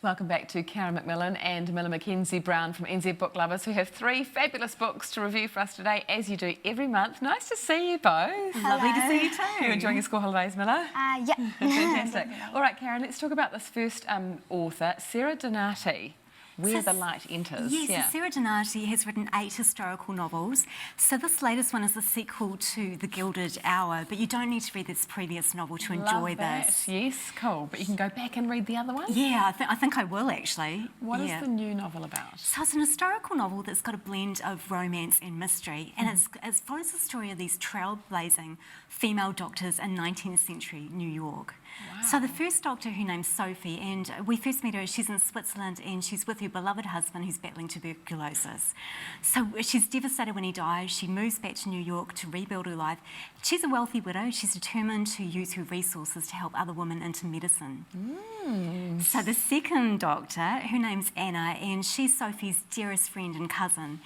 Welcome back to Karen McMillan and Miller Mackenzie Brown from NZ Book Lovers, who have three fabulous books to review for us today, as you do every month. Nice to see you both. Hello. Lovely to see you too. You enjoying your school holidays, Miller? Yeah. Fantastic. All right, Karen, let's talk about this first author, Sarah Donati. Where the Light Enters. Yes, so Sarah Donati has written 8 historical novels. So this latest one is a sequel to The Gilded Hour, but you don't need to read this previous novel to enjoy this. Yes, cool. But you can go back and read the other one? Yeah, I think I will actually. What is the new novel about? So it's an historical novel that's got a blend of romance and mystery, and it follows the story of these trailblazing female doctors in 19th century New York. Wow. So the first doctor, her name's Sophie, and we first met her, she's in Switzerland and she's with her beloved husband who's battling tuberculosis. So she's devastated when he dies. She moves back to New York to rebuild her life. She's a wealthy widow. She's determined to use her resources to help other women into medicine. So the second doctor, her name's Anna, and she's Sophie's dearest friend and cousin.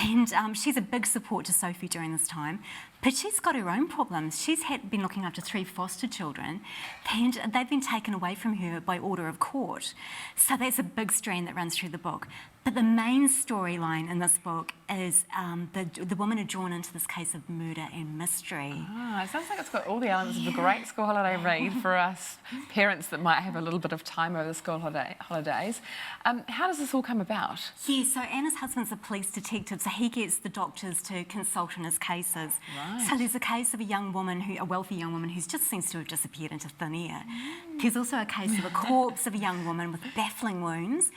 And she's a big support to Sophie during this time. But she's got her own problems. She's been looking after 3 foster children, and they've been taken away from her by order of court. So that's a big strand that runs through the book. But the main storyline in this book is the women are drawn into this case of murder and mystery. Ah, it sounds like it's got all the elements of a great school holiday read for us parents that might have a little bit of time over the school holidays. How does this all come about? Yeah, so Anna's husband's a police detective, so he gets the doctors to consult on his cases. Right. So there's a case of a wealthy young woman who just seems to have disappeared into thin air. There's also a case of a corpse of a young woman with baffling wounds.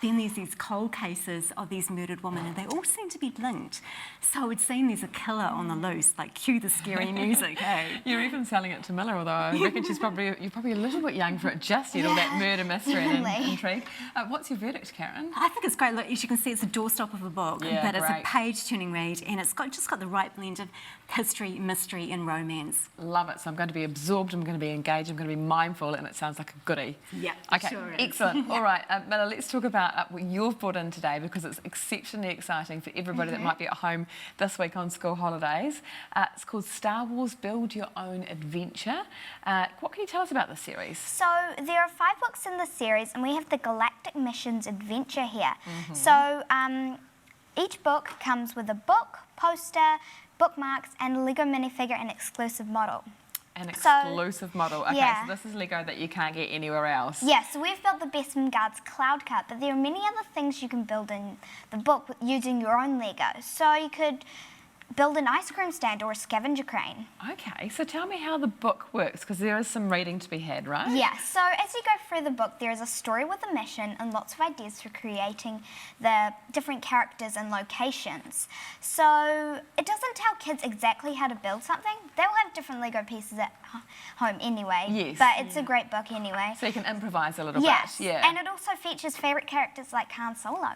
Then there's these cold cases of these murdered women, and they all seem to be linked. So it would seem there's a killer on the loose, like cue the scary music, hey? You're even selling it to Miller, although I reckon you're probably a little bit young for it just yet, all that murder mystery and intrigue. What's your verdict, Karen? I think it's great. Look, as you can see, it's a doorstop of a book, but it's a page-turning read, and it's just got the right blend of history, mystery, and romance. Love it. So I'm going to be absorbed, I'm going to be engaged, I'm going to be mindful, and it sounds like a goodie. Yeah, okay, sure is. Excellent. All right, Miller, let's talk about what you've brought in today, because it's exceptionally exciting for everybody that might be at home this week on school holidays. It's called Star Wars Build Your Own Adventure. What can you tell us about this series? So there are 5 books in the series, and we have the Galactic Missions Adventure here. So each book comes with a book, poster, bookmarks, and a Lego minifigure and exclusive model. An exclusive model. Okay, yeah. So this is Lego that you can't get anywhere else. Yeah, so we've built the Best Guards Cloud Cart, but there are many other things you can build in the book using your own Lego. So you could build an ice cream stand or a scavenger crane. Okay, so tell me how the book works, because there is some reading to be had, right? Yeah, so as you go through the book, there is a story with a mission and lots of ideas for creating the different characters and locations. So it doesn't tell kids exactly how to build something. They'll have different Lego pieces at home anyway. Yes. But it's a great book anyway. So you can improvise a little bit. Yeah. And it also features favourite characters like Han Solo.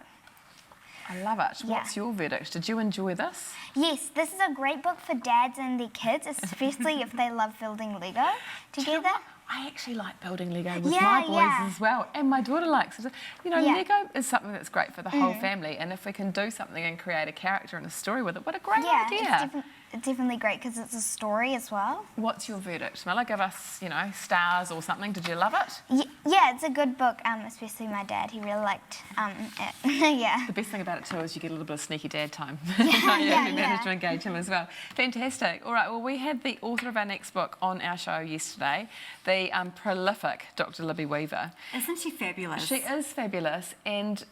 I love it. Yeah. What's your verdict? Did you enjoy this? Yes, this is a great book for dads and their kids, especially if they love building Lego together. I actually like building Lego with my boys as well, and my daughter likes it. You know, Lego is something that's great for the whole family, and if we can do something and create a character and a story with it, what a great idea. It's definitely great because it's a story as well. What's your verdict, Miller? Give us, stars or something. Did you love it? Yeah, it's a good book, especially my dad. He really liked it. Yeah. The best thing about it too is you get a little bit of sneaky dad time. You managed to engage him as well. Fantastic. All right, well, we had the author of our next book on our show yesterday, the prolific Dr. Libby Weaver. Isn't she fabulous? She is fabulous, and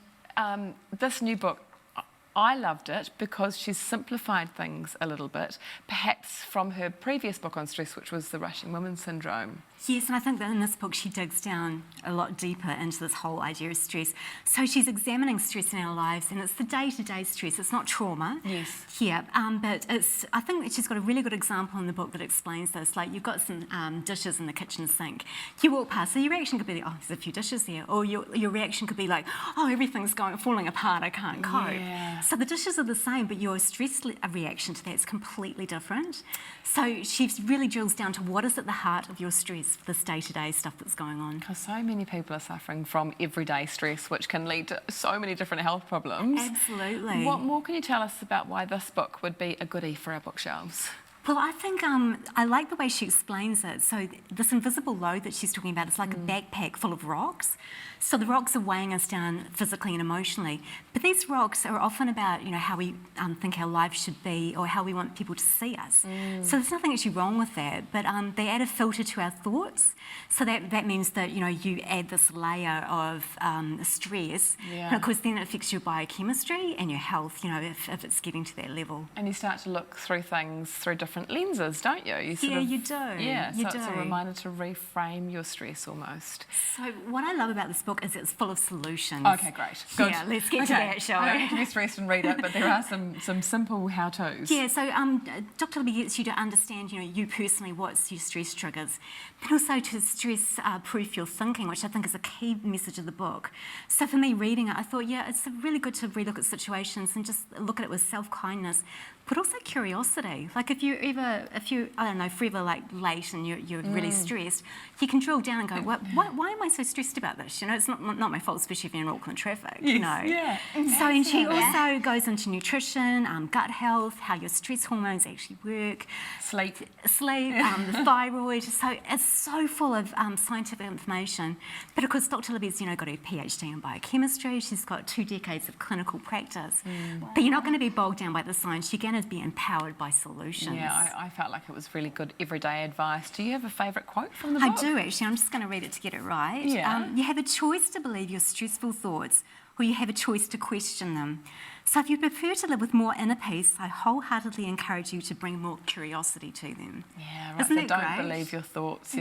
this new book, I loved it because she's simplified things a little bit, perhaps from her previous book on stress, which was The Rushing Woman Syndrome. Yes, and I think that in this book she digs down a lot deeper into this whole idea of stress. So she's examining stress in our lives, and it's the day-to-day stress. It's not trauma. Yes. Yeah, but I think that she's got a really good example in the book that explains this. Like, you've got some dishes in the kitchen sink. You walk past, so your reaction could be, oh, there's a few dishes there. Or your reaction could be like, oh, everything's falling apart, I can't cope. Yeah. So the dishes are the same, but your stress reaction to that is completely different. So she really drills down to what is at the heart of your stress, this day-to-day stuff that's going on. Because so many people are suffering from everyday stress, which can lead to so many different health problems. Absolutely. What more can you tell us about why this book would be a goodie for our bookshelves? Well, I think I like the way she explains it. So this invisible load that she's talking about is like a backpack full of rocks. So the rocks are weighing us down physically and emotionally. But these rocks are often about, how we think our life should be or how we want people to see us. So there's nothing actually wrong with that. But they add a filter to our thoughts. So that means that, you add this layer of stress. Yeah. And of course, then it affects your biochemistry and your health, if it's getting to that level. And you start to look through things through different lenses, don't you? You do. Yeah, you so do. it's a reminder to reframe your stress almost. So what I love about this book is it's full of solutions. Okay, great. Good. Yeah, let's get to that, shall I don't we? have to be stressed and read it, but there are some simple how-tos. Yeah, so Dr. Libby gets you to understand, you personally, what's your stress triggers, but also to stress-proof your thinking, which I think is a key message of the book. So for me, reading it, I thought, it's really good to relook at situations and just look at it with self-kindness, but also curiosity. Like if you're I don't know, forever like late and you're really stressed, you can drill down and go, why am I so stressed about this? It's not my fault, especially if you're in Auckland traffic, Yeah. So, and she also goes into nutrition, gut health, how your stress hormones actually work. Sleep. The thyroid. So it's so full of scientific information. But of course, Dr. Libby's, got her PhD in biochemistry. She's got 2 decades of clinical practice. But you're not going to be bogged down by the science. You're going to be empowered by solutions. Yeah, I felt like it was really good everyday advice. Do you have a favourite quote from the I book? do, actually. I'm just going to read it to get it right. Yeah. You have a choice to believe your stressful thoughts, or you have a choice to question them. So if you prefer to live with more inner peace, I wholeheartedly encourage you to bring more curiosity to them. Yeah, right. Isn't So it don't great? believe your thoughts,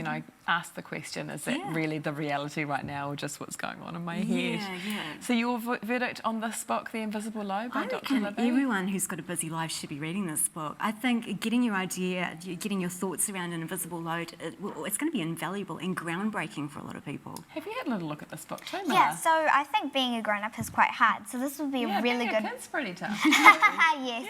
ask the question, is that really the reality right now or just what's going on in my head? Yeah. So your verdict on this book, The Invisible Load by I Dr. reckon Libby? everyone who's got a busy life should be reading this book. I think getting your thoughts around an invisible load, it's going to be invaluable and groundbreaking for a lot of people. Have you had a little look at this book too, Mila? Yeah, so I think being a grown-up is quite hard. So this would be a really being good... a kid's pretty tough. yes.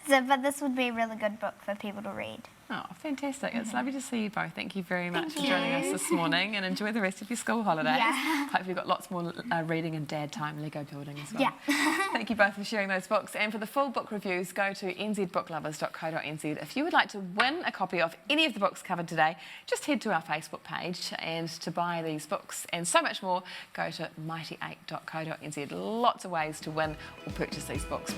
Yeah. But this would be a really good book for people to read. Oh, fantastic. It's lovely to see you both. Thank you very much for joining us this morning and enjoy the rest of your school holidays. Yeah. Hope you've got lots more reading and dad time, Lego building as well. Yeah. Thank you both for sharing those books. And for the full book reviews, go to nzbooklovers.co.nz. If you would like to win a copy of any of the books covered today, just head to our Facebook page. And to buy these books and so much more, go to mighty8.co.nz. Lots of ways to win or purchase these books.